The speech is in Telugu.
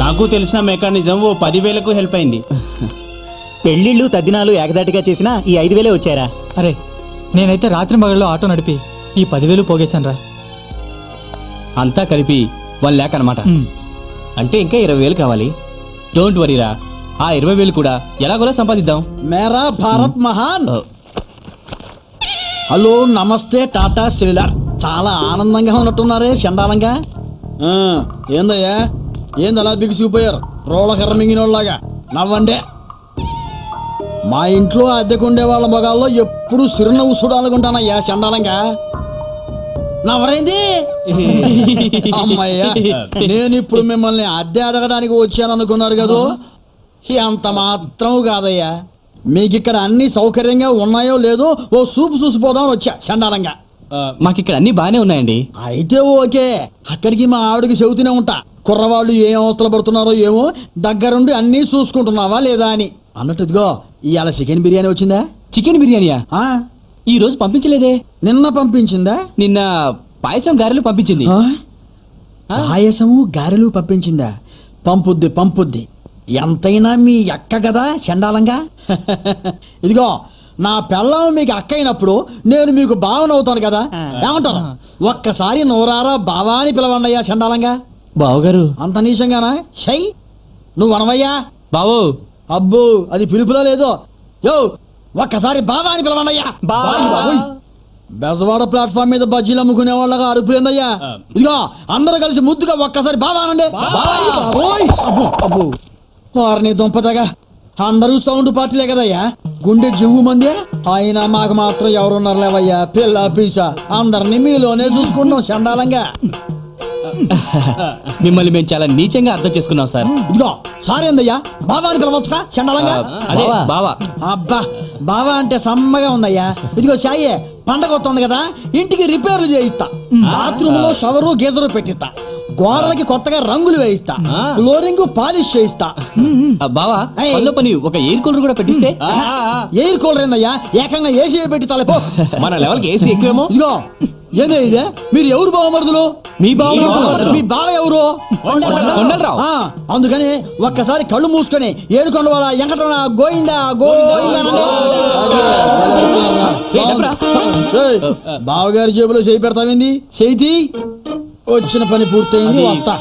నాకు తెలిసిన మెకానిజం ఓ 10,000కు హెల్ప్ అయింది. పెళ్లిళ్ళు తద్దినాలు ఏకదాటిగా చేసినా ఈ 5,000 వచ్చారా? అరే నేనైతే రాత్రి మగళ్ళు ఆటో నడిపి ఈ 10,000 పోగేశాను రా. అంతా కలిపి 1 lakh అనమాట. అంటే ఇంకా 20,000 కావాలి. డోంట్ వరీరా, ఆ 20,000 కూడా ఎలాగోలా సంపాదిద్దాం. మేరా భారత్ మహాన్. హలో నమస్తే టాటా సెల్యులార్. చాలా ఆనందంగా ఉన్నట్టున్నారే చండాలంగా. ఏందయ్యా ఏంది అలా బిగిసిపోయారు రోళ్ళ కర్ర మింగినోళ్ళలాగా? నవ్వండే. మా ఇంట్లో అద్దెకుండే వాళ్ళ మగాల్లో ఎప్పుడు సిరునవ్వు చూడాలనుకుంటానయ్యా చండాలంగా. నవ్వరైంది. అమ్మయ్యా, నేను ఇప్పుడు మిమ్మల్ని అద్దె అడగడానికి వచ్చాను అనుకున్నారు కదా, అంత మాత్రం కాదయ్యా. మీకు ఇక్కడ అన్ని సౌకర్యంగా ఉన్నాయో లేదో ఓ సూపు చూసిపోదామని వచ్చా చండాలంగా. మాకిక్కడ అన్ని బాగానే ఉన్నాయండి. అయితే ఓకే, అక్కడికి మా ఆవిడకి చెబుతూనే ఉంటా, కుర్రవాళ్ళు ఏం అవస్థలు పడుతున్నారో ఏమో, దగ్గరుండి అన్నీ చూసుకుంటున్నావా లేదా అని. అన్నట్టు ఇదిగో ఇవాళ చికెన్ బిర్యానీ వచ్చిందా? చికెన్ బిర్యానీయా? ఈ రోజు పంపించలేదే. నిన్న పంపించిందా? నిన్న పాయసం గారెలు పంపించింది. పాయసము గారెలు పంపించిందా? పంపుద్ది. ఎంతైనా మీ అక్క కదా చండాలంగా. ఇదిగో నా పెళ్ళం మీకు అక్క అయినప్పుడు నేను మీకు బావనవుతాను కదా, ఏమంటాను? ఒక్కసారి నోరారా బావా అని పిలవండియ్యా చండాలంగా. బావగారు అంత నీచంగానా? షై నువ్వు అనవయ్యా. బావో. అబ్బో అది పిలుపులో లేదో. యో ఒక్కసారి బావా అని పిలవండియ్యా. బెజవాడ ప్లాట్ఫామ్ మీద బజ్జీలు అమ్ముకునే వాళ్ళగా అరుపులేందయ్యా. ఇదిగో అందరూ కలిసి ముద్దుగా ఒక్కసారి బావా అనండి. వారిని దుంపదగా అందరూ సౌండ్ పార్టీలే కదయ్యా, గుండె జివ్వు మంది. అయినా మాకు మాత్రం ఎవరున్నారు లేవయ్యా, పిల్ల పీసా అందరినీ మీలోనే చూసుకుంటాం చండాలంగా. మిమ్మల్ని మేము చాలా నీచంగా అర్థం చేసుకున్నాం సార్. ఇదిగో సారీ అందయ్యా, బావా అని పిలవచ్చుగా చండాలంగా. అదే బావా. అబ్బా బావా అంటే సమ్మగా ఉందయ్యా. ఇదిగో చాయే పండగ వస్తుంది కదా, ఇంటికి రిపేర్లు చేయిస్తా, బాత్రూమ్ లో షవరు గీజరు పెట్టిస్తా, గోడలకి కొత్తగా రంగులు వేయిస్తా, ఫ్లోరింగ్ పాలిష్ చేయిస్తా. బావా పనిలో పని ఒక ఎయిర్ కూలర్ కూడా పెట్టిస్తే. ఎయిర్ కూలర్ ఏందయ్యా, ఏకంగా ఏసీ పెట్టి తలపో. మన లెవెల్కి ఏసీ ఎక్కువేమో. ఇదిగో ఏమే ఇదే, మీరు ఎవరు బావమరుదులు? మీ బావ. మీ బావ ఎవరు? కొండలరావు. అందుకని ఒక్కసారి కళ్ళు మూసుకొని ఏడుకొండ వాళ్ళ వెంకటరమణ గోయిందా బావగారి జేబులో చేయి పెడతావింది. చేయి వచ్చిన పని పూర్తయింది, వస్తా.